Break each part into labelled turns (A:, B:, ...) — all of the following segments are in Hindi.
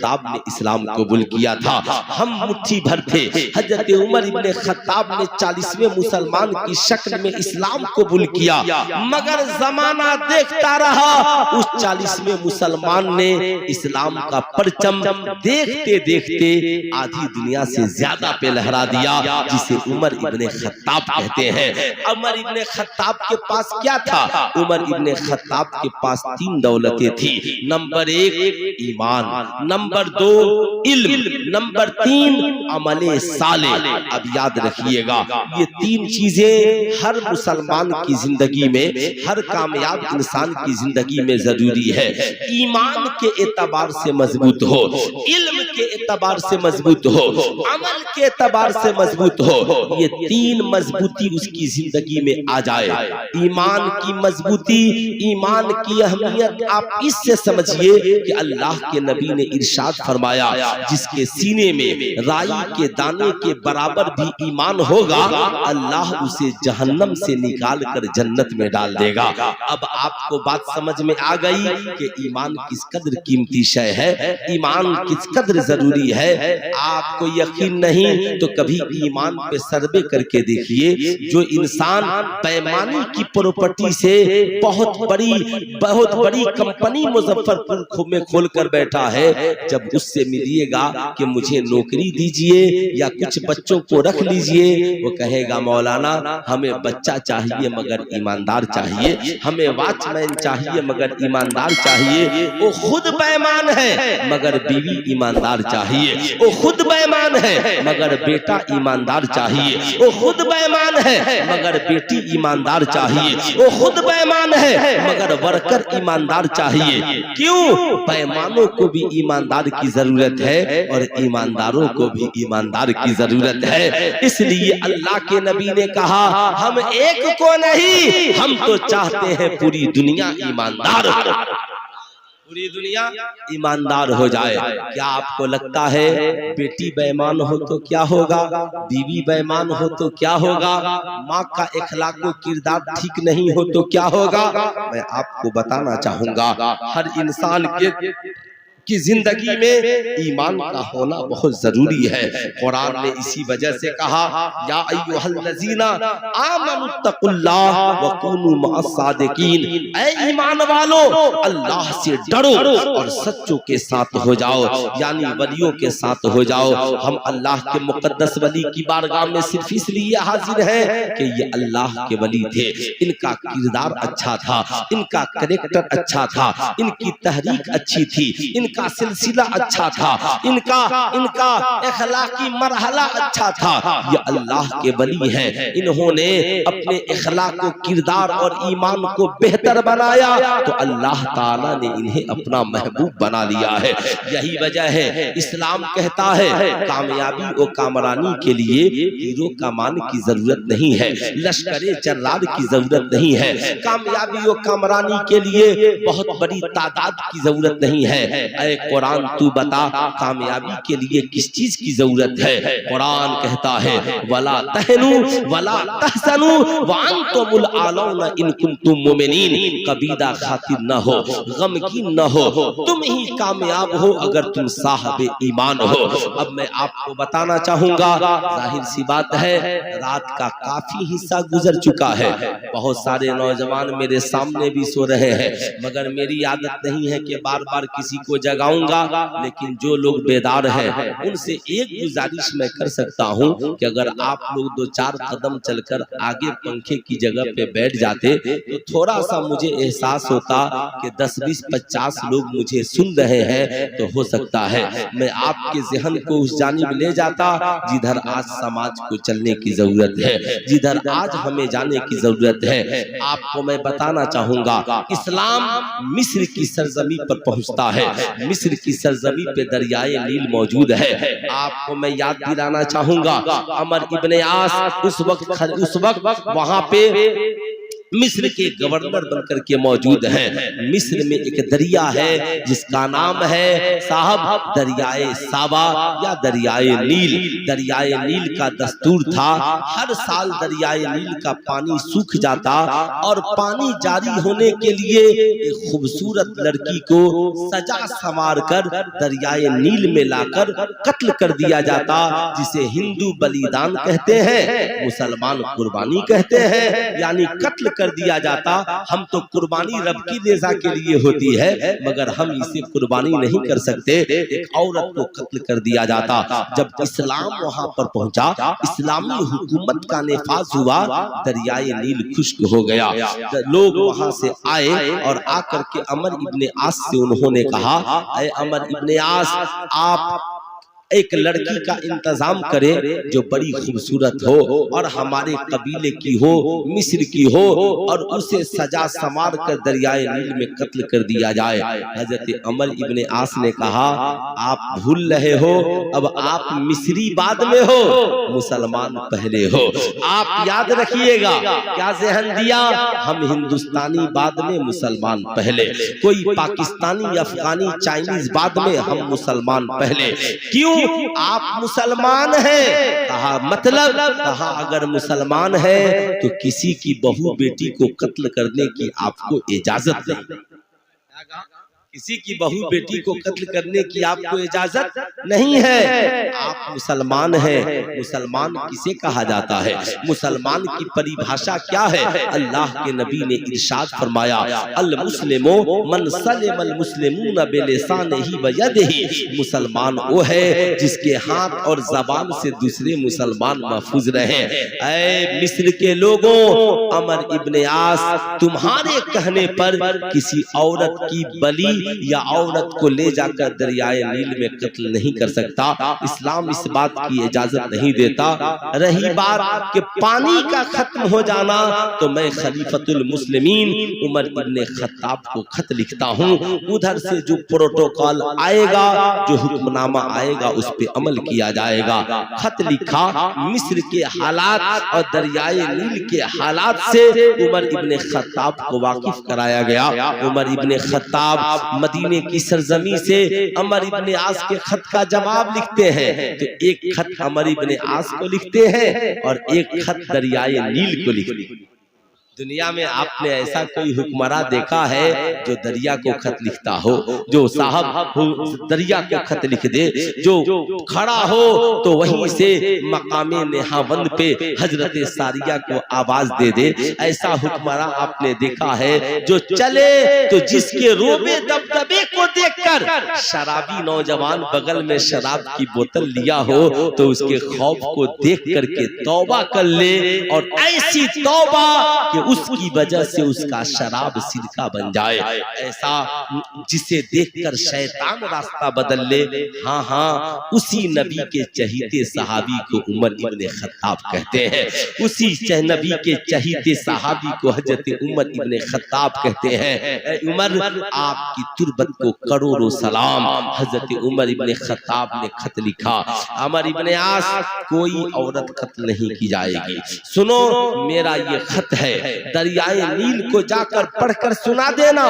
A: खत्ताब ने इस्लाम कबूल किया था, हम मुट्ठी भर थे। हजरत उमर इब्ने खत्ताब ने 40वें मुसलमान की शक्ल में इस्लाम कबूल किया, मगर जमाना देखता रहा, उस 40वें मुसलमान ने इस्लाम का परचम देखते देखते आधी दुनिया से ज्यादा पे लहरा दिया, जिसे उमर इब्ने खत्ताब कहते हैं। उमर इब्ने खत्ताब के पास क्या था? उमर इब्ने खत्ताब के पास 3 दौलतें थी। नंबर 1 ईमान, नंबर 2 इल्म, नंबर 3 अमले साले। अब याद रखिएगा, ये 3 चीजें हर मुसलमान की जिंदगी में, हर कामयाब इंसान की जिंदगी में जरूरी है। ईमान के एतबार से मजबूत हो, इल्म के एतबार से मजबूत हो, अमल के एतबार से मजबूत हो, ये 3 मजबूती उसकी जिंदगी में आ जाए। ईमान की मजबूती, ईमान की अहमियत आप इससे समझिए कि अल्लाह के नबी ने इरशाद फरमाया, जिसके सीने में राई के दाने के बराबर भी ईमान होगा, अल्लाह उसे जहन्नम से निकाल कर जन्नत में डाल देगा। अब आपको बात समझ में आ गई कि ईमान किस कदर कीमती शय है, ईमान किस कदर जरूरी है। आपको यकीन नहीं तो कभी ईमान पे सर्वे करके देखिए। जो इंसान पैमाने की प्रॉपर्टी से बहुत बड़ी कंपनी मुजफ्फरपुर में खोल कर बैठा है, जब उससे मिलिएगा कि मुझे नौकरी दीजिए या कुछ बच्चों को रख लीजिए, वो कहेगा मौलाना हमें बच्चा चाहिए मगर ईमानदार चाहिए, हमें वॉचमैन चाहिए मगर ईमानदार चाहिए। वो खुद बेईमान है मगर बीवी ईमानदार चाहिए, वो खुद बेईमान है मगर बेटा ईमानदार चाहिए, वो खुद बेईमान है मगर बेटी ईमानदार चाहिए, वो खुद बेईमान है मगर वर्कर ईमानदार चाहिए। क्यों? बेईमानों को भी ईमानदार की जरूरत है और ईमानदारों को भी ईमानदार की जरूरत है। इसलिए अल्लाह के नबी ने कहा, हम एक को नहीं, हम तो चाहते हैं पूरी दुनिया ईमानदार हो, पूरी दुनिया ईमानदार हो जाए। क्या आपको लगता है बेटी बेईमान हो तो क्या होगा, बीवी बेईमान हो तो क्या होगा, माँ का इखलाक व किरदार ठीक नहीं हो तो क्या होगा? मैं आपको बताना चाहूंगा, हर इंसान की जिंदगी में ईमान का होना बहुत जरूरी है। कुरान ने इसी वजह से कहा, या अय्युहल्लज़ीना आमनुत्तकुल्लाह व कूनू मअस्सादिकीन, ऐ ईमान वालो अल्लाह से डरो और सच्चों के साथ हो जाओ, यानी वलियों के साथ हो जाओ। हम अल्लाह के मुकद्दस वली की बारगाह में सिर्फ इसलिए हाजिर हैं कि ये अल्लाह के वली थे, इनका किरदार अच्छा था, इनका कैरेक्टर अच्छा था, इनकी तहरीक अच्छी थी, इनका सिलसिला अच्छा था, इनका इखलाकी मरहला अच्छा था। ये अल्लाह के वली हैं, इन्होंने अपने इखलाक को, किरदार और ईमान को बेहतर बनाया तो अल्लाह ताला ने इन्हें अपना महबूब बना लिया है। यही वजह है इस्लाम कहता है कामयाबी और कामरानी के लिए हीरो कमान की जरूरत नहीं है, लश्करे जर्राद की जरूरत नहीं है, कामयाबी और कामरानी के लिए बहुत बड़ी तादाद की जरूरत नहीं है। ऐ कुरान तू बता कामयाबी के लिए किस चीज की जरूरत है? कुरान कहता है वला तहनु वला तहसनु व अंतुमुल आलौना इन कुंतुम मुमिनीन, कबीदा खातिर न हो, गमगीन न हो, तुम ही कामयाब हो अगर तुम साहिब ईमान हो। अब मैं आपको बताना चाहूंगा, जाहिर सी बात है रात का काफी हिस्सा गुजर चुका है, बहुत सारे नौजवान मेरे सामने भी सो रहे हैं, मगर मेरी आदत नहीं है कि बार बार किसी को जगाऊंगा, लेकिन जो लोग बेदार हैं उनसे एक गुजारिश मैं कर सकता हूं कि अगर आप लोग 2-4 कदम चलकर आगे पंखे की जगह पे बैठ जाते तो थोड़ा सा मुझे एहसास होता कि 10, 20, 50 लोग मुझे सुन रहे हैं, तो हो सकता है मैं आपके ज़हन को उस जानिब ले जाता जिधर आज समाज को चलने की जरूरत है, जिधर आज हमें जाने की जरूरत है। आपको मैं बताना चाहूंगा, इस्लाम मिस्र की सरजमी पर पहुंचता है, मिस्र की सरजमी पे दरियाए नील मौजूद है। आपको मैं याद दिलाना चाहूंगा, अमर इब्ने आस उस वक्त वहां पे मिस्र के गवर्नर बनकर के मौजूद हैं। मिस्र में एक दरिया है जिसका नाम है साहब दरियाए सावा या दरियाए नील। दरियाए नील का दस्तूर था, हर साल दरियाए नील का पानी सूख जाता और पानी जारी होने के लिए एक खूबसूरत लड़की को सजा संवार कर दरियाए नील में लाकर कत्ल कर दिया जाता, जिसे हिंदू बलिदान कहते हैं, मुसलमान कुर्बानी कहते हैं, यानी कत्ल कर दिया जाता। हम तो कुर्बानी रब की रज़ा के लिए होती है, मगर हम इसे कुर्बानी नहीं कर सकते। एक औरत को कत्ल कर दिया जाता। जब इस्लाम वहां पर पहुंचा, इस्लामी हुकूमत का नेफाज हुआ, दरियाए नील खुश्क हो गया। लोग वहां से आए और आकर के अमर इब्ने आस से उन्होंने कहा, ऐ अमर इब्ने आस, आप एक लड़की का इंतजाम करें जो बड़ी खूबसूरत हो और हमारे कबीले की हो, मिस्र की हो, और उसे सजा संवार कर दरियाए नील में कत्ल कर दिया जाए। हजरत अमर इब्ने आस ने कहा, आप भूल रहे हो, अब आप मिस्री बाद में हो, मुसलमान पहले हो। आप याद रखिएगा क्या ज़हन दिया, हम हिंदुस्तानी बाद में, मुसलमान पहले। कोई पाकिस्तानी, अफगानी, चाइनीज बाद में, हम मुसलमान पहले। क्यों? आप मुसलमान हैं। कहा मतलब? कहा अगर मुसलमान हैं तो किसी की बहू बेटी को कत्ल करने की आपको इजाजत नहीं। किसी की बहू बेटी को कत्ल करने की आपको इजाजत नहीं है। आप मुसलमान हैं। मुसलमान किसे कहा जाता है? मुसलमान की परिभाषा क्या है? अल्लाह के नबी ने इरशाद फरमाया, अल मुस्लिमो मन सलिमल मुस्लिमून बिलिसानिही व यदिही। मुसलमान वो है जिसके हाथ और जबान से दूसरे मुसलमान महफूज रहे। ऐ मिस्र के लोगों, अमर इब्ने आस तुम्हारे कहने पर किसी औरत की बलि या औरत को ले जाकर दरियाए नील में कत्ल नहीं कर सकता। इस्लाम इस बात की इजाजत नहीं देता। रही बात कि पानी का खत्म हो जाना, तो मैं खलीफतुल मुस्लिमीन उमर इब्ने खत्ताब को खत लिखता हूँ। उधर से जो प्रोटोकॉल आएगा, जो हुक्मनामा आएगा, उस पे अमल किया जाएगा। खत लिखा, मिस्र के हालात और दरियाए नील के हालात से उमर इब्ने खत्ताब को वाकिफ कराया गया। उमर इब्ने खत्ताब मदीने की सरजमी से अमर इब्ने आस के खत का जवाब लिखते हैं। तो एक खत अमर इब्ने आस को लिखते हैं और एक खत दरियाए नील को लिखते हैं। दुनिया में आपने ऐसा कोई हुक्मरा देखा है जो दरिया को खत लिखता हो, जो साहब दरिया को खत लिख दे, जो खड़ा हो तो वहीं से मकामे नेहावंद पे हजरत सारिया को आवाज दे दे? ऐसा हुक्मरा आपने देखा है जो चले तो जिसके रोबे दबदबे को देखकर शराबी नौजवान बगल में शराब की बोतल लिया हो तो उसके खौफ को देख करके तौबा कर ले, और ऐसी तौबा कि उसकी वजह से उसका शराब सिरका बन जाए। ऐसा जिसे देखकर शैतान रास्ता बदल ले। हाँ हाँ, उसी नबी के चहीते सहाबी को उमर इब्ने खत्ताब कहते हैं। उसी नबी के चहीते सहाबी को हजरत उमर इब्ने खत्ताब कहते हैं। उमर, आपकी तुरबत को करोड़ों सलाम। हजरत उमर इब्ने खत्ताब ने खत लिखा, अमर इब्ने आस, कोई औरत कत्ल नहीं की जाएगी। सुनो, मेरा ये खत है, दरियाए नील को जाकर पढ़कर सुना देना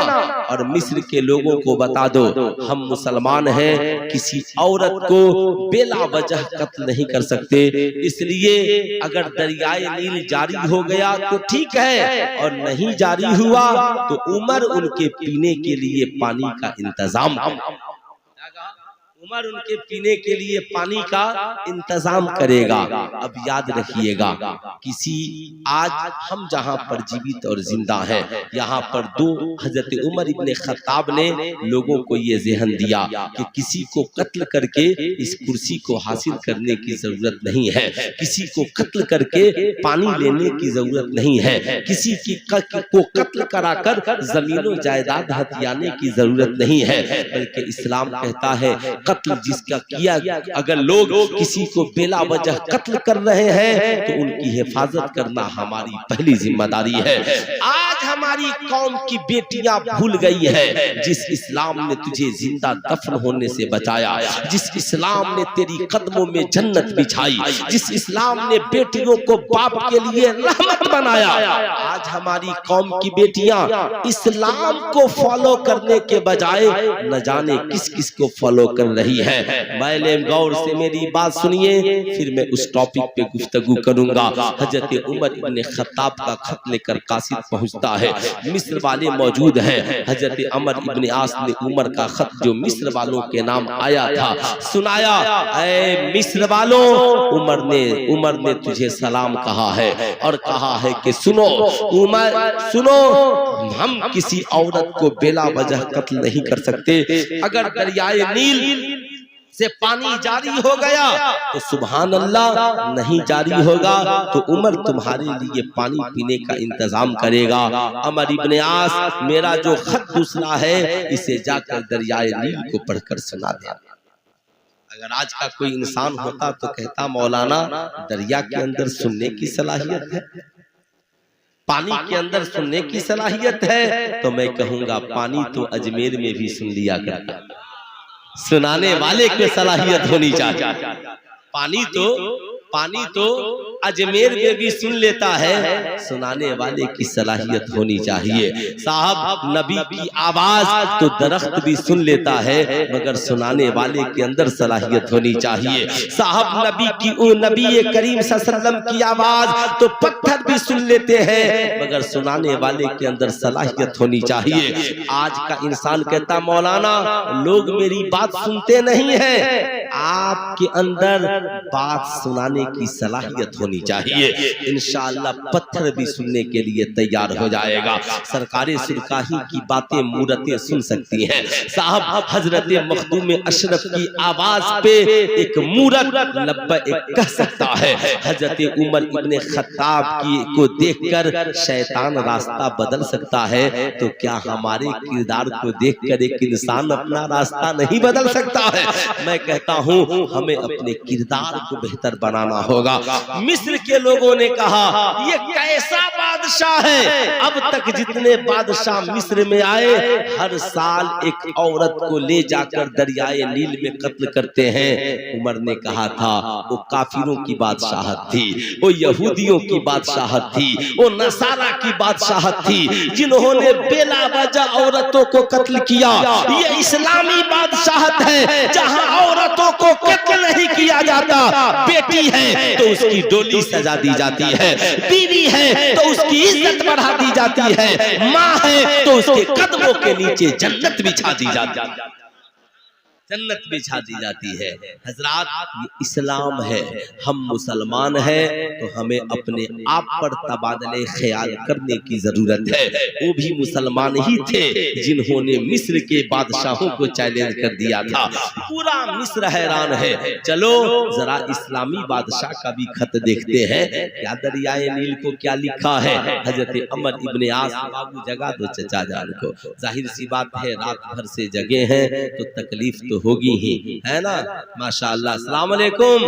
A: और मिस्र के लोगों को बता दो, हम मुसलमान हैं, किसी औरत को बेला वजह कत्ल नहीं कर सकते। इसलिए अगर दरियाए नील जारी हो गया तो ठीक है, और नहीं जारी हुआ तो उमर उनके पीने के लिए पानी का इंतजाम उमर उनके पीने के लिए पानी का इंतजाम करेगा। अब याद रखिएगा, किसी आज हम जहां पर जीवित और जिंदा हैं, यहाँ पर दो हजरत उमर इब्ने खत्ताब ने लोगों को ये ज़हन दिया कि किसी को कत्ल करके इस कुर्सी को हासिल करने की जरूरत नहीं है, किसी को कत्ल करके पानी लेने की जरूरत नहीं है, किसी को कत्ल कराकर जमीनों जायदाद हथियाने की जरूरत नहीं है, बल्कि इस्लाम कहता है कत्ल जिसका किया, अगर लोग किसी को बेला वजह कत्ल कर रहे हैं तो उनकी हिफाजत करना हमारी पहली जिम्मेदारी है। आज हमारी कौम की बेटियां भूल गई है जिस इस्लाम ने तुझे जिंदा दफन होने से बचाया, जिस इस्लाम ने तेरी कदमों में जन्नत बिछाई, जिस इस्लाम ने बेटियों को बाप के लिए रहमत बनाया, आज हमारी कौम की बेटियां इस्लाम को फॉलो करने के बजाय न जाने किस किस को फॉलो कर रही है। पहले गौर से मेरी बात सुनिए, फिर मैं उस टॉपिक पे गुफ्तगू करूंगा। हजरत उमर इब्ने खत्ताब का खत लेकर कासिद पहुंचता है, मिस्र वाले मौजूद हैं। हजरत अमर इब्ने आस ने उमर का खत जो मिस्र वालों के नाम आया था सुनाया। ऐ मिस्र वालों, उमर ने तुझे सलाम कहा है और कहा है कि सुनो उमर, सुनो, हम किसी औरत को बेला वजह कत्ल नहीं कर सकते। अगर दरियाए नील से पानी जारी हो गया तो सुभान अल्लाह, नहीं जारी होगा तो उमर तुम्हारे लिए पानी पीने का इंतजाम करेगा। अमर इब्ने आस, मेरा जो खत दूसरा है इसे जाकर दरियाए नील को पढ़कर सुना दे। अगर आज का कोई इंसान होता तो कहता मौलाना दरिया के अंदर सुनने की सलाहियत है, पानी के अंदर सुनने की सलाहियत है, तो मैं कहूंगा पानी तो अजमेर में भी सुन लिया करता, सुनाने वाले की सलाहियत होनी चाहिए। पानी तो अजमेर में भी सुन लेता है, सुनाने वाले की सलाहियत होनी चाहिए। साहब, नबी की आवाज तो दरख्त भी सुन लेता है मगर सुनाने वाले के अंदर सलाहियत होनी चाहिए। साहब, नबी करीम सल्लल्लाहु अलैहि वसल्लम की आवाज तो पत्थर भी सुन लेते हैं मगर सुनाने वाले के अंदर सलाहियत होनी चाहिए। आज का इंसान कहता मौलाना लोग मेरी बात सुनते नहीं है, आपके अंदर बात सुनाने की सलाहियत होनी चाहिए। इंशाअल्लाह पत्थर भी सुनने के लिए तैयार हो जाएगा। सरकारे सिरकाही की बातें मूरतें सुन सकती हैं। साहब, हजरत मखदूम अशरफ की आवाज पे एक मूरत लब्बैक कह सकता है। हजरत उमर इब्ने खत्ताब को देखकर शैतान रास्ता बदल सकता है, तो क्या हमारे किरदार को देखकर एक इंसान अपना रास्ता नहीं बदल सकता है? मैं कहता हूँ हमें अपने किरदार को बेहतर बनाना होगा। मिस्र के लोगों ने कहा ये कैसा बादशाह है, अब तक जितने बादशाह मिस्र में आए हर साल एक औरत को ले जाकर दरियाए नील में कत्ल करते हैं। उमर ने कहा था वो काफिरों की बादशाहत थी, वो यहूदियों की बादशाहत थी, वो नसारा की बादशाहत थी जिन्होंने बेला वजह औरतों को कत्ल किया। ये इस्लामी बादशाहत है जहां औरतों को कत्ल नहीं किया जाता। बेटी है तो उसकी डोली सजा दी जाती है, बीवी है तो उसकी इज्जत बढ़ा दी जाती है, माँ है तो उसके कदमों के नीचे जन्नत बिछा दी जाती है, जन्नत बिछा दी जाती है। हजरात, ये इस्लाम है, हम मुसलमान हैं तो हमें अपने आप पर तबादले ख्याल करने की जरूरत है। वो भी मुसलमान ही थे जिन्होंने मिस्र के बादशाहों को चैलेंज कर दिया था। पूरा मिस्र हैरान है। चलो जरा इस्लामी बादशाह का भी खत देखते हैं, क्या दरियाए नील को क्या लिखा है। हजरत अमर इब्ने आस, बाबू जगा दो चचा जान को, जाहिर सी बात है रात भर से जगे हैं तो तकलीफ तो होगी ही, है ना। माशाअल्लाह, अस्सलाम वालेकुम।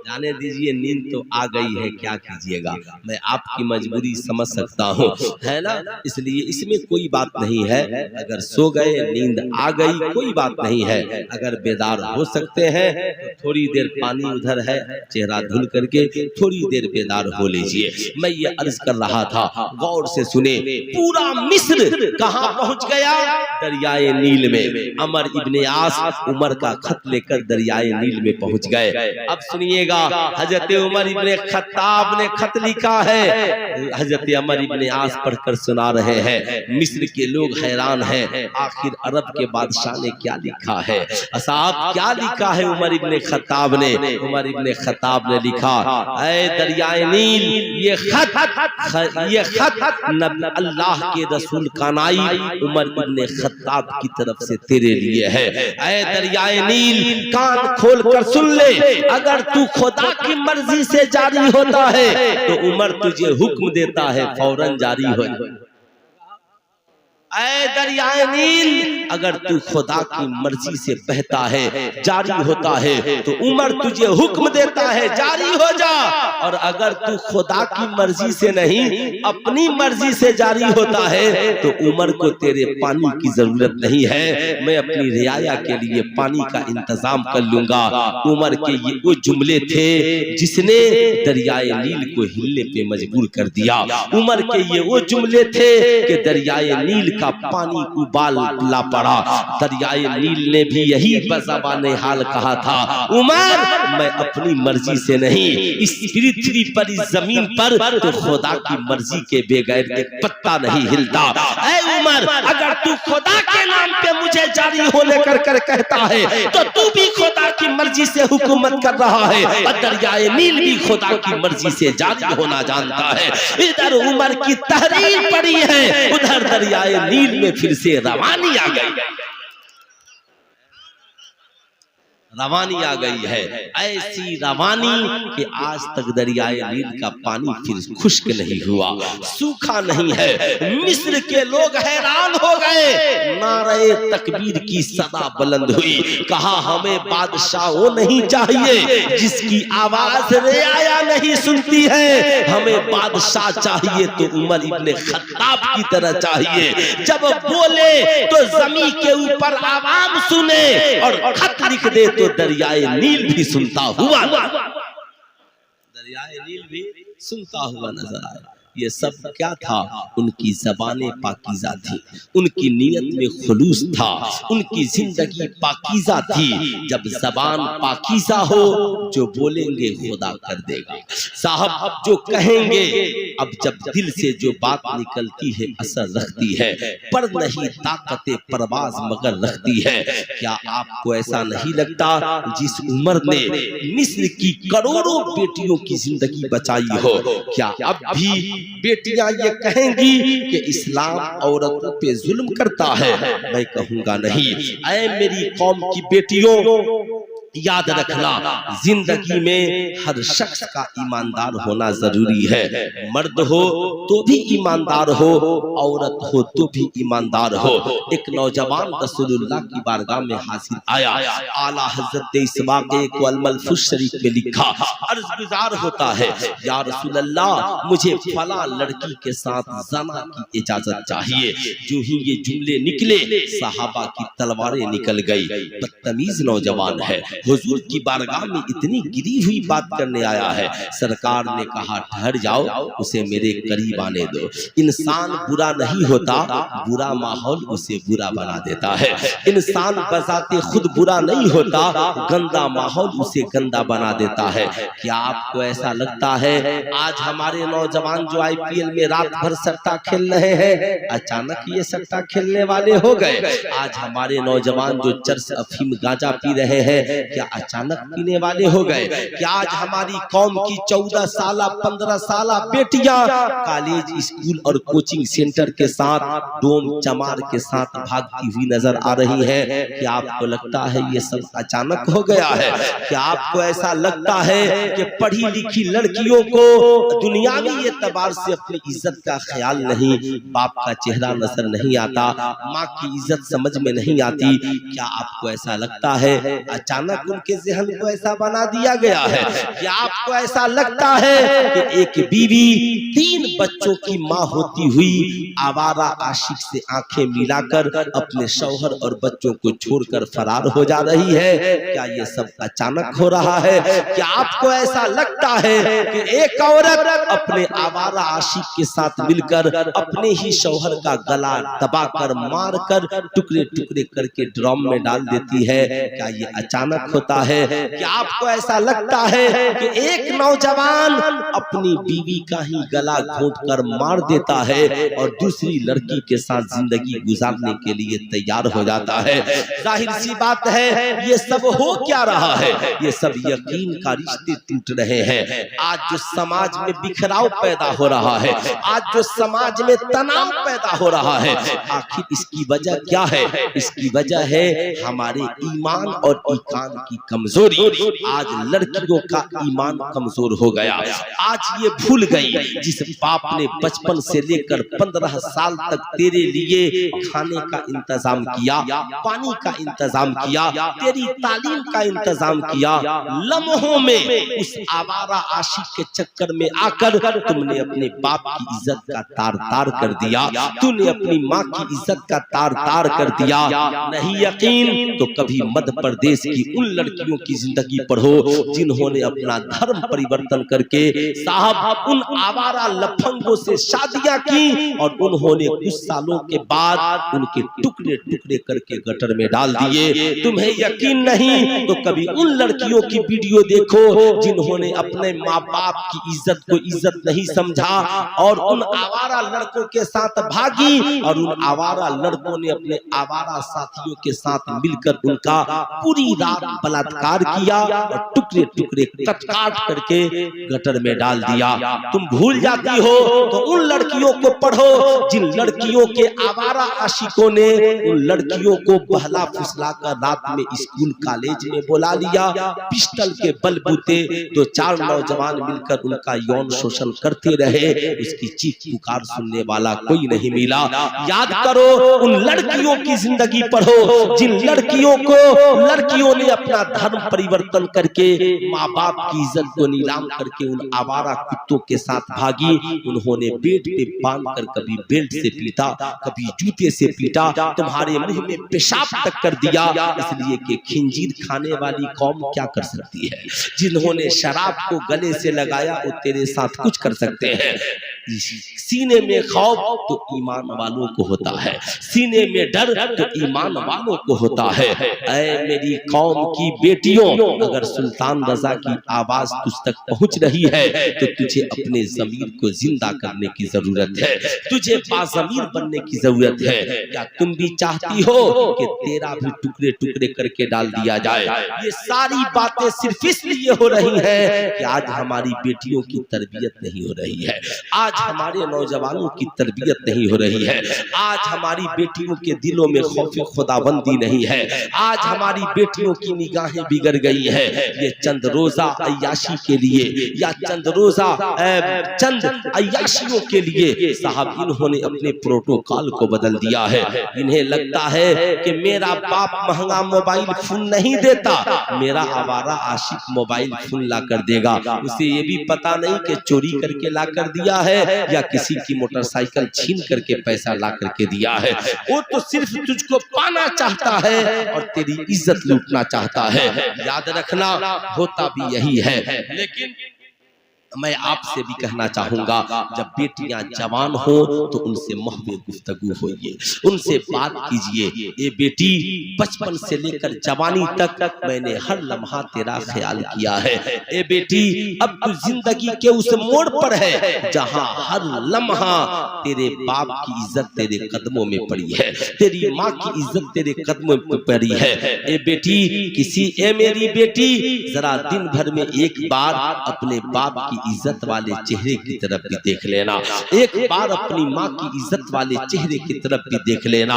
A: जाने दीजिए, नींद तो आ गई है, क्या कीजिएगा, मैं आपकी मजबूरी समझ सकता हूँ, है ना। इसलिए इसमें कोई बात नहीं है, अगर सो गए नींद आ गई कोई बात नहीं है। अगर बेदार हो सकते हैं तो थोड़ी देर पानी उधर है, चेहरा धुल करके थोड़ी देर बेदार हो लीजिए। मैं ये अर्ज कर रहा था, गौर से सुने। पूरा मिस्र कहाँ पहुँच गया? दरियाए नील में। अमर इब्ने आस उमर का खत लेकर दरियाए नील में पहुंच गए। अब सुनिएगा, हजरत उमर इब्ने खत्ताब ने खत लिखा है, हजरत अमर इब्ने आस पढ़कर सुना रहे हैं। मिस्र के लोग हैरान हैं, आखिर अरब के बादशाह ने क्या लिखा है। साहब, क्या लिखा है उमर इब्ने खत्ताब ने? उमर इब्ने खत्ताब ने लिखा, ऐ दरियाए नील, ये खत अल्लाह के रसूल कानाई उमर इब्ने खत्ताब की तरफ से तेरे लिए है। ऐ दरियाए नील, कान खोल कर सुन ले, अगर तू खुदा की मर्जी से जारी होता है तो उमर तुझे हुक्म देता है फौरन जारी हो। ऐ दरियाए नील, अगर तू खुदा की मर्जी से बहता है, जारी होता है, तो उमर तुझे हुक्म देता है जारी हो जा। और अगर तू खुदा की मर्जी से नहीं अपनी मर्जी से जारी होता है, तो उमर को तेरे पानी की जरूरत नहीं है, मैं अपनी रियाया के लिए पानी का इंतजाम कर लूंगा। उमर के ये वो जुमले थे जिसने दरियाए नील को हिलने पे मजबूर कर दिया। उमर के ये वो जुमले थे कि दरियाए नील का पानी उबाल ला पड़ा। दरियाए नील ने भी यही बज़बाने हाल कहा था, उमर मैं अपनी मर्जी से नहीं, इस पृथ्वी पर इस जमीन पर तो खुदा की मर्जी के बगैर एक पत्ता नहीं हिलता। ऐ उमर, अगर तू खुदा के नाम पे मुझे जारी होने कर कहता है, तो तू भी खुदा की मर्जी से हुकूमत कर रहा है, और दरियाए नील भी खुदा की मर्जी से जारी होना जानता है। इधर उमर की तहरीर पड़ी है, उधर दरियाए नील में फिर से रवानी आ गई, रवानी आ गई है। ऐसी रवानी कि आज तक दरियाए नील का पानी फिर खुश्क नहीं हुआ, सूखा नहीं है। मिस्र के लोग हैरान हो गए, नारे तकबीर की सदा बुलंद हुई, कहा हमें बादशाह वो नहीं चाहिए जिसकी आवाज रियाया नहीं सुनती है, हमें बादशाह चाहिए तो उमर इब्ने खत्ताब की तरह चाहिए। जब बोले तो जमीन के ऊपर आवाम सुने, और खत लिख दे तो दरियाए नील भी सुनता हुआ, दरियाए नील भी सुनता हुआ नजर आया। ये सब क्या था? उनकी ज़बानें पाकीज़ा थी, उनकी नीयत में खुलूस था, उनकी जिंदगी पाकीज़ा थी। जब ज़बान पाकीज़ा हो, जो बोलेंगे खुदा कर देगा। साहब जो कहेंगे, अब जब दिल से जो बात निकलती है असर रखती है, पर नहीं ताकत परवाज मगर रखती है। क्या आपको ऐसा नहीं लगता जिस उमर ने मिस्र की करोड़ों बेटियों की जिंदगी बचाई हो, क्या अब भी बेटियां ये कहेंगी कि इस्लाम औरतों पे जुल्म करता है? मैं कहूंगा नहीं। ऐ मेरी कौम की बेटियों, याद रखना, जिंदगी में हर शख्स का ईमानदार होना जरूरी है। मर्द हो तो भी ईमानदार हो, औरत हो तो भी ईमानदार हो। एक नौजवान रसूलुल्लाह की बारगाह में हाजिर आया, आला हजरत इस्माक को अल-मलफूज शरीफ में लिखा, अर्ज गुजार होता है, या रसूलल्लाह मुझे फला लड़की के साथ जना की इजाजत चाहिए। जो ही ये जुमले निकले, सहाबा की तलवारें निकल गई। बदतमीज नौजवान है, हुजूर की बारगाह में इतनी गिरी हुई बात करने आया है। सरकार ने कहा ठहर जाओ, उसे मेरे करीब आने दो। इंसान बुरा नहीं होता, बुरा माहौल उसे बुरा बना देता है। इंसान बजाते खुद बुरा नहीं होता, गंदा माहौल उसे गंदा बना देता है। क्या आपको ऐसा लगता है आज हमारे नौजवान जो IPL में रात भर सट्टा खेल रहे हैं, अचानक ये सट्टा खेलने वाले हो गए? आज हमारे नौजवान जो चरस अफीम गांजा पी रहे हैं, क्या अचानक पीने वाले हो गए? क्या आज हमारी कौम की 14 साल 15 साल बेटियां कॉलेज, स्कूल और कोचिंग सेंटर के साथ डोम चमार के साथ भागती हुई नजर आ रही हैं? क्या आपको लगता है ये सब अचानक हो गया है? क्या आपको ऐसा लगता है कि पढ़ी लिखी लड़कियों को दुनियावी एतबार से अपनी इज्जत का ख्याल नहीं, बाप का चेहरा नजर नहीं आता, माँ की इज्जत समझ में नहीं आती? क्या आपको ऐसा लगता है अचानक उनके ज़हन को ऐसा बना दिया गया है? क्या आपको ऐसा लगता है कि एक बीवी 3 बच्चों की माँ होती हुई आवारा आशिक से आंखें मिलाकर अपने शौहर और बच्चों को छोड़कर फरार हो जा रही है? क्या ये सब अचानक हो रहा है? क्या आपको ऐसा लगता है कि एक औरत अपने आवारा आशिक के साथ मिलकर अपने ही शौहर का गला दबाकर मारकर टुकड़े टुकड़े करके ड्रम में डाल देती है? क्या ये अचानक होता है? क्या आपको ऐसा लगता है कि एक नौजवान अपनी बीवी का ही गला घोंटकर मार देता है और दूसरी लड़की के साथ जिंदगी गुजारने के लिए तैयार हो जाता है? जाहिर सी बात है ये सब हो क्या रहा है? ये सब यकीन का रिश्ते टूट रहे हैं। आज जो समाज में बिखराव पैदा हो रहा है, आज जो समाज में तनाव पैदा हो रहा है, आखिर इसकी वजह क्या है? इसकी वजह है हमारे ईमान और ईकान ईमान की कमजोरी, आज लड़कियों का ईमान कमजोर हो गया। आज ये भूल गई जिस बाप ने बचपन से लेकर 15 साल तक तेरे लिए खाने का इंतजाम किया, पानी का इंतजाम किया, तेरी तालीम का इंतजाम किया, लम्हों में उस आवारा आशिक के चक्कर में आकर तुमने अपने बाप की इज्जत का तार तार कर दिया, तूने अपनी माँ की इज्जत का तार तार कर दिया। नहीं यकीन तो कभी मध्य प्रदेश की उन लड़कियों की जिंदगी पढ़ो जिन्होंने अपना धर्म परिवर्तन करके साहब उन आवारा लफंगों से शादियां की और उन्होंने कुछ सालों के बाद उनके टुकड़े टुकड़े करके गटर में डाल दिए। तुम्हें यकीन नहीं तो कभी उन लड़कियों की वीडियो देखो जिन्होंने अपने माँ बाप की इज्जत को इज्जत नहीं समझा और उन आवारा लड़कों के साथ भागी और उन आवारा लड़कों ने अपने आवारा साथियों के साथ मिलकर उनका पूरी रात बलात्कार किया और टुकड़े टुकड़े कट काट करके गटर में डाल दिया। तुम भूल जाती हो तो उन लड़कियों को पढ़ो जिन लड़कियों के आवारा आशिकों ने उन लड़कियों को बहला फुसला कर रात में स्कूल कॉलेज में बुला लिया, पिस्टल के बलबूते 2-4 नौजवान मिलकर उनका यौन शोषण करते रहे, उसकी चीख पुकार सुनने वाला कोई नहीं मिला। याद करो उन लड़कियों की जिंदगी पढ़ो जिन लड़कियों ने अपना धर्म परिवर्तन करके माँ बाप की इज्जत को नीलाम करके उन आवारा कुत्तों के साथ भागी। उन्होंने पेट पे बांध कर कभी बेल्ट से पीटा, कभी जूते से पीटा, तुम्हारे मुंह में पेशाब तक कर दिया, इसलिए कि खिंजीर खाने वाली कौम क्या कर सकती है। जिन्होंने शराब को गले से लगाया वो तेरे साथ कुछ कर सकते हैं। सीने में खौफ तो ईमान वालों को होता है, सीने में डर तो ईमान वालों को होता है। ऐ मेरी कौम की बेटियों, अगर सुल्तान रजा की आवाज तुझ तक पहुंच रही है तो तुझे अपने ज़मीर को जिंदा करने की जरूरत है, तुझे बाज़मीर बनने की जरूरत है। क्या तुम भी चाहती हो कि तेरा भी टुकड़े टुकड़े करके डाल दिया जाए? ये सारी बातें सिर्फ इसलिए हो रही है कि आज हमारी बेटियों की तरबियत नहीं हो रही है, आज हमारे नौजवानों की तरबियत नहीं हो रही है, आज हमारी बेटियों के दिलों में खौफ खुदाबंदी नहीं है, आज हमारी बेटियों की निगाहें बिगड़ गई है। ये चंद रोजा अय्याशी के लिए या चंद रोजा चंद अय्याशियों के लिए साहब इन्होंने अपने प्रोटोकॉल को बदल दिया है। इन्हें लगता है कि मेरा बाप महंगा मोबाइल फोन नहीं देता, मेरा आवारा आशिक मोबाइल फोन ला कर देगा। उसे ये भी पता नहीं कि चोरी करके ला कर दिया है या किसी की मोटरसाइकिल छीन करके पैसा ला करके दिया है। वो तो सिर्फ तुझको पाना चाहता है और तेरी इज्जत लूटना चाहता है। याद रखना होता भी यही है। लेकिन मैं आपसे भी कहना चाहूंगा, जब बेटियां जवान हो तो उनसे महवे गुफ्तगू होइए, उनसे बात कीजिए। ये बेटी बचपन से लेकर जवानी तक मैंने हर लम्हा तेरा ख्याल किया है। ये बेटी अब तू जिंदगी के उस मोड़ पर है जहां हर लम्हा तेरे बाप की इज्जत तेरे कदमों में पड़ी है, तेरी माँ की इज्जत तेरे कदमों में पड़ी है। ये बेटी ए मेरी बेटी, जरा दिन भर में एक बार अपने बाप की इज्जत वाले चेहरे की तरफ भी देख लेना, एक बार अपनी माँ की इज्जत वाले चेहरे की तरफ भी देख लेना।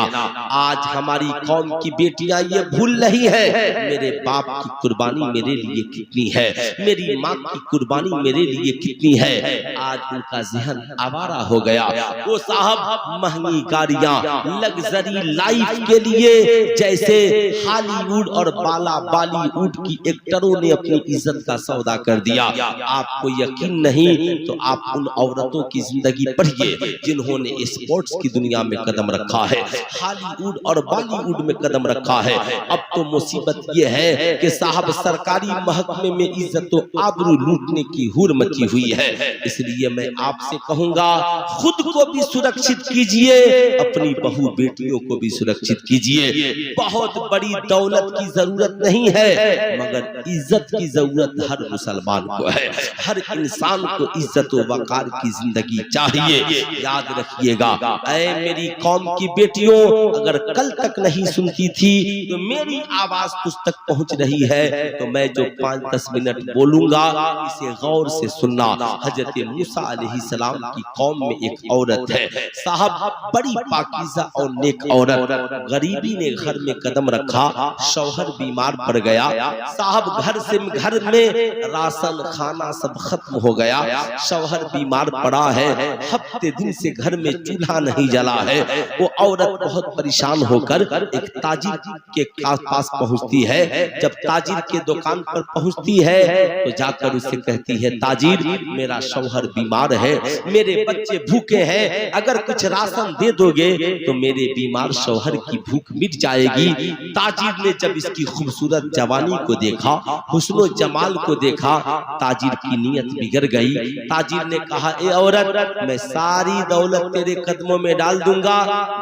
A: आज हमारी कौम की बेटियां ये भूल रही है मेरे बाप की कुर्बानी मेरे लिए कितनी है, मेरी माँ की कुर्बानी मेरे लिए कितनी है। आज उनका ज़हन आवारा हो गया। वो साहब महंगी गाड़ियां, लग्जरी लाइफ के लिए जैसे हॉलीवुड और बॉलीवुड की एक्टरों ने अपनी इज्जत का सौदा कर दिया। आपको यकीन नहीं तो आप उन औरतों की जिंदगी पढ़िए जिन्होंने स्पोर्ट्स की दुनिया में कदम रखा है, हॉलीवुड और बॉलीवुड में कदम रखा है। अब तो मुसीबत ये है कि साहब सरकारी महकमे में इज्जत तो आबरू लूटने की हुर मची हुई है। इसलिए मैं आपसे कहूंगा, खुद को भी सुरक्षित कीजिए, अपनी बहू बेटियों को भी सुरक्षित कीजिए। बहुत बड़ी दौलत की जरूरत नहीं है, मगर इज्जत की जरूरत हर मुसलमान को है, हर इंसान को इज्जत व वकार की जिंदगी चाहिए। याद रखिएगा ऐ मेरी कौम की बेटियों, अगर कल तक नहीं सुनती थी तो मेरी आवाज तुझ तक पहुंच रही है, तो मैं जो 5-10 मिनट बोलूंगा इसे गौर से सुनना। हजरत मूसा अलैहिस्सलाम की कौम में एक औरत है साहब, बड़ी पाकीज़ा और नेक औरत। गरीबी ने घर में कदम रखा, शौहर बीमार पड़ गया साहब, घर में राशन खाना सब खत्म हो गया, शौहर बीमार पड़ा है, हफ्ते दिन से घर में चूल्हा नहीं जला है। वो औरत बहुत परेशान होकर एक ताजिर के पास पहुंचती है। जब ताजिर के दुकान पर पहुंचती है तो जाकर उससे कहती है, ताजिर मेरा शौहर बीमार है, मेरे बच्चे भूखे हैं, अगर कुछ राशन दे दोगे तो मेरे बीमार शौहर की भूख मिट जाएगी। ताजिर ने जब इसकी खूबसूरत जवानी को देखा, हुस्नो जमाल को देखा, ताजिर की नीयत बिगड़ गई। ताजिर ने कहा, ए औरत, मैं सारी दौलत तेरे कदमों में डाल दूंगा,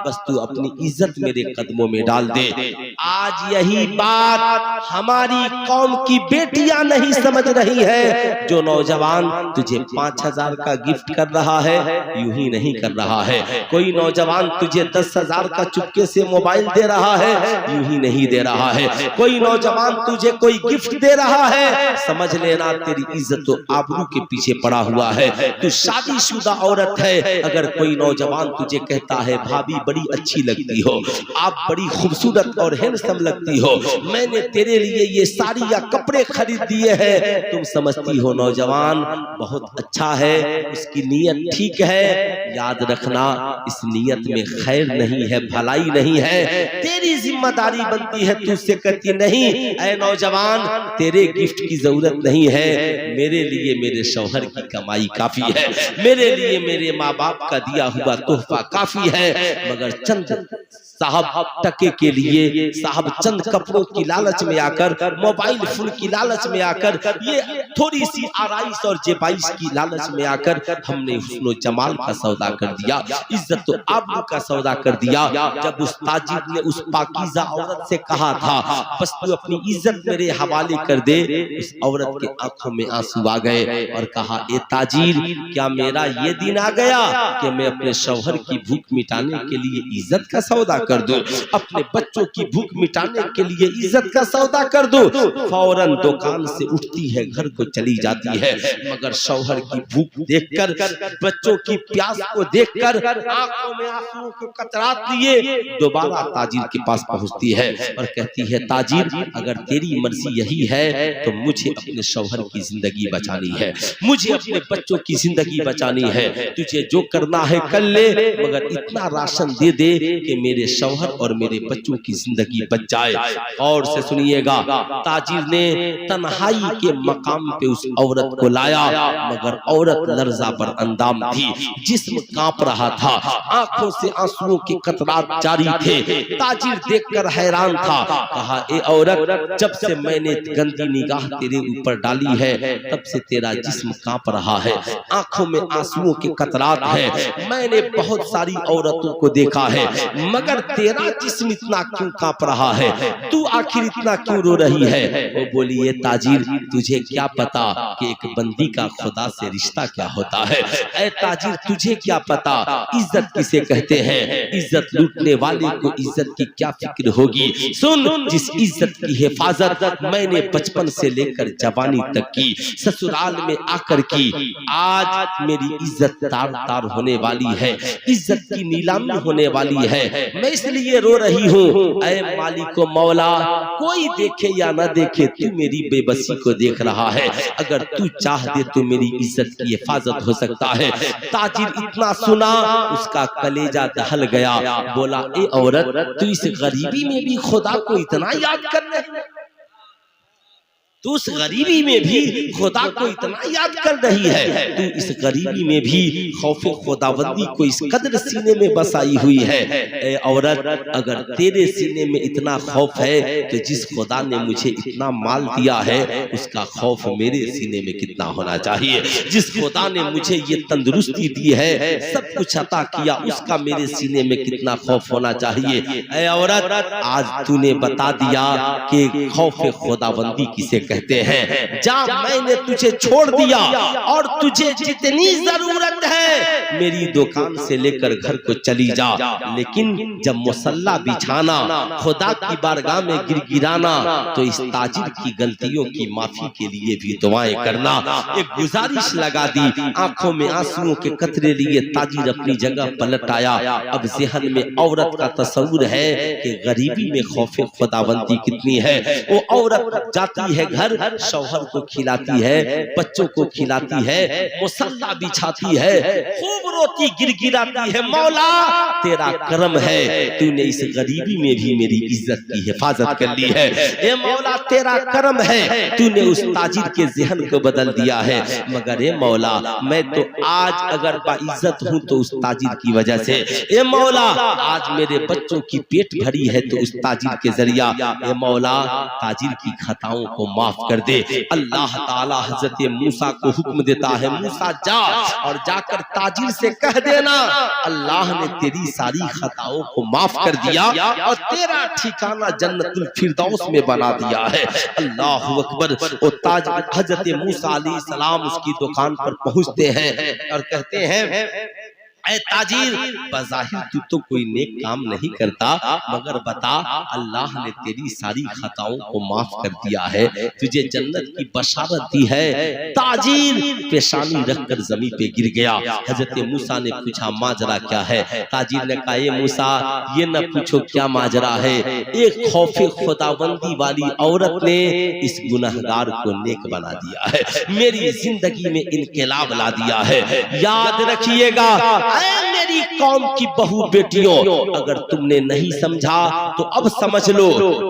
A: बस तू अपनी इज्जत मेरे कदमों में डाल दे। आज यही बात हमारी कौम की बेटियां नहीं समझ रही है। जो नौजवान तुझे 5000 का गिफ्ट कर रहा है, यूं ही नहीं कर रहा है। कोई नौजवान तुझे 10,000 का चुपके से मोबाइल दे रहा है, यूं ही नहीं दे रहा है। कोई नौजवान तुझे कोई गिफ्ट दे रहा है, समझ लेना तेरी इज्जत तो आबरू के पीछे पड़ा हुआ है। तू शादीशुदा औरत है, अगर कोई नौजवान तुझे कहता है, भाभी बड़ी अच्छी लगती हो, आप बड़ी खूबसूरत और हैंडसम लगती हो, मैंने तेरे लिए ये साड़ी या कपड़े खरीद दिए हैं, तुम समझती हो नौजवान बहुत अच्छा है, उसकी नीयत ठीक है। याद रखना इस नीयत में खैर नहीं है, भलाई नहीं है। तेरी जिम्मेदारी बनती है, तुझसे कहती नहीं, ऐ नौजवान तेरे गिफ्ट की जरूरत नहीं है, मेरे लिए मेरे शौहर की कमाई काफी है, मेरे लिए मेरे माँ बाप का दिया हुआ तोहफा काफी है। मगर चंद साहब टके के लिए, साहब चंद कपड़ों की लालच में आकर, मोबाइल फोन की लालच में आकर, ये थोड़ी सी आराइश और जेबाइश की लालच में आकर हमने हुस्न जमाल का सौदा कर दिया, इज्जत तो आबरू का सौदा कर दिया। जब उस ताजिर ने उस पाकीज़ा औरत से कहा था, बस तू अपनी इज्जत मेरे हवाले कर दे, उस औरत के आंखों में आंसू आ गए और कहा, ए ताजिर, क्या मेरा ये दिन आ गया कि मैं अपने शौहर की भूख मिटाने के लिए इज्जत का सौदा कर दूं, अपने बच्चों की भूख मिटाने के लिए इज्जत का सौदा कर दूं। फौरन दुकान से उठती है, घर को चली जाती है, मगर शौहर की भूख देखकर, बच्चों की प्यास को देखकर, आंखों में आंसुओं के कतरात लिए दोबारा ताजिर के पास पहुंचती है और कहती है, ताजिर अगर तेरी मर्जी यही है तो मुझे अपने शौहर की जिंदगी बचानी है, मुझे अपने बच्चों की जिंदगी बचानी है, तुझे जो करना है कर ले, मगर इतना राशन दे दे कि मेरे शौहर और मेरे बच्चों की जिंदगी बच जाए। और से सुनिएगा, ताजिर ने तन्हाई के मकाम पे उस औरत को लाया, मगर औरत लर्जा पर अंदाम थी, जिस्म कांप रहा था, आंखों से आंसुओं के कतरात जारी थे। ताजिर देखकर हैरान था, कहा, ए औरत, जब से मैंने गंदी निगाह तेरे ऊपर डाली है, तब से तेरा जिस्म कांप रहा है, आंखों में आंसुओं के कतरात है। मैंने बहुत सारी औरतों को देखा है, मगर तेरा जिस्म इतना क्यों कांप रहा है, तू आखिर इतना क्यों रो रही है? वो बोली, ये ताजिर, तुझे क्या पता कि एक बंदी का खुदा से रिश्ता क्या होता है? ऐ ताजिर, तुझे क्या पता इज्जत किसे कहते हैं? इज्जत लूटने वाले को इज्जत की क्या फिक्र होगी? सुन, जिस इज्जत की हिफाजत मैंने बचपन से लेकर जवानी तक की, ससुराल में आकर की, आज मेरी इज्जत तार तार होने वाली है, इज्जत की नीलामी होने वाली है, मैं इसलिए रो रही हूँ। ऐ मालिको मौला, कोई देखे या न देखे, तू मेरी बेबसी को देख रहा है, अगर तू चाह दे तो मेरी इज्जत की हिफाजत हो सकता है। ताजिर इतना सुना, उसका कलेजा दहल गया, बोला, ए औरत, तू इस गरीबी में भी खुदा को इतना याद कर रही है, तू इस गरीबी में भी खुदा को इतना याद कर रही है, तू इस गरीबी में भी खौफे खुदावंदी को इस कदर सीने में बसाई हुई है। ए औरत, अगर तेरे सीने में इतना खौफ है तो जिस खुदा ने मुझे इतना माल दिया है, उसका खौफ मेरे सीने में कितना होना चाहिए। जिस खुदा ने मुझे ये तंदुरुस्ती दी है, सब कुछ अता किया, उसका मेरे सीने में कितना खौफ होना चाहिए। ए औरत, आज तूने बता दिया कि खौफे खुदावंदी किसे कहते हैं, जा मैंने तुझे छोड़ दिया और तुझे जितनी जरूरत है मेरी दुकान से लेकर घर को चली जा, लेकिन जब मुसल्ला बिछाना, खुदा की बारगाह में गिड़गिड़ाना, तो इस ताजिर की गलतियों की माफी के लिए भी दुआएं करना। एक गुजारिश लगा दी, आंखों में आंसुओं के कतरे लिए ताजिर अपनी जगह पलट आया। अब ज़हन में औरत का तस्वुर है कि गरीबी में खौफे खुदाबंदी कितनी है। वो औरत जाती है घर, शौहर को खिलाती है, बच्चों को खिलाती है, मुसल्ला बिछाती है, खूब रोती गिड़गिड़ाती है, मौला तेरा करम है, तूने इस गरीबी में भी मेरी इज्जत की हिफाजत कर ली है। ए मौला तेरा करम है, तूने उस ताजिर के ज़हन को बदल दिया है। मगर ए मौला मैं तो आज अगर बाइज्जत हूँ तो उस ताजिर की वजह से। ए मौला आज मेरे बच्चों की पेट भरी है तो उस ताजिर के जरिया। ए मौला ताजिर की खताओं को माफ कर दे। अल्लाह ताला हजरत मूसा को हुक्म देता है, मूसा जा और जाकर ताजिर से कह देना अल्लाह ने तेरी सारी खताओं को माफ कर दिया और तेरा ठिकाना जन्नतुल फिरदौस में बना दिया है। अल्लाह अकबर। वो ताज हजरत मूसा अलैहि सलाम उसकी दुकान पर पहुंचते हैं और कहते हैं, ऐ ताजिर बज़ाहिर तू तो कोई नेक काम नहीं करता, मगर बता अल्लाह ने तेरी सारी खताओं को माफ कर दिया है, तुझे जन्नत की बशारत दी है। ताजिर पेशानी रखकर जमीन पे गिर गया। हजरत मूसा ने पूछा माजरा क्या है? ताजिर ने कहा, ये मूसा ये न पूछो क्या माजरा है, एक खौफे खुदाबंदी वाली औरत ने इस गुनहगार को नेक बना दिया है, मेरी जिंदगी में इनकलाब ला दिया है। याद रखिएगा मेरी कौम की बहू बेटियों, अगर तुमने नहीं समझा तो अब समझ लो,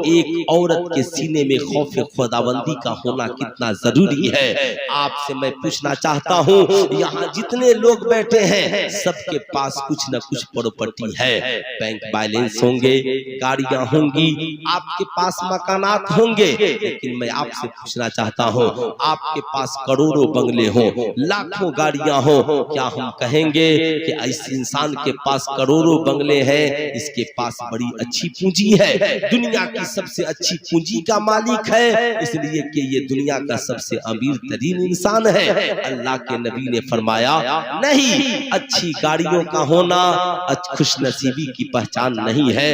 A: एक औरत के सीने में खौफ खुदाबंदी का होना कितना जरूरी है। आपसे मैं पूछना चाहता हूँ, यहाँ जितने लोग बैठे हैं सबके पास कुछ न कुछ प्रॉपर्टी है, बैंक बैलेंस होंगे, गाड़ियां होंगी, आपके पास मकानात होंगे, लेकिन मैं आपसे पूछना चाहता हूँ, आपके पास करोड़ों बंगले हो, लाखों गाड़ियां हो, क्या हम कहेंगे कि इस इंसान के पास करोड़ों बंगले हैं, इसके पास बड़ी अच्छी पूंजी है, दुनिया की सबसे अच्छी पूंजी का मालिक है, इसलिए कि ये दुनिया का सबसे अमीर तरीन इंसान है? अल्लाह के नबी ने फरमाया नहीं, अच्छी गाड़ियों का होना खुशनसीबी की पहचान नहीं है,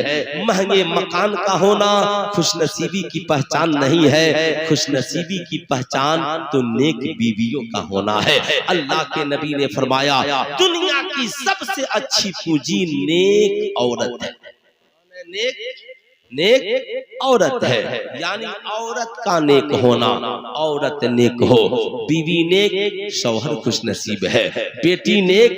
A: महंगे मकान का होना खुशनसीबी की पहचान नहीं है, खुशनसीबी की पहचान तो नेक बीवियों का होना है। अल्लाह के नबी ने फरमाया दुनिया की सबसे अच्छी पूंजी नेक औरत है, नेक औरत है, यानी औरत का नेक होना, औरत नेक हो, बीवी नेक, शौहर खुशनसीब है, बेटी नेक,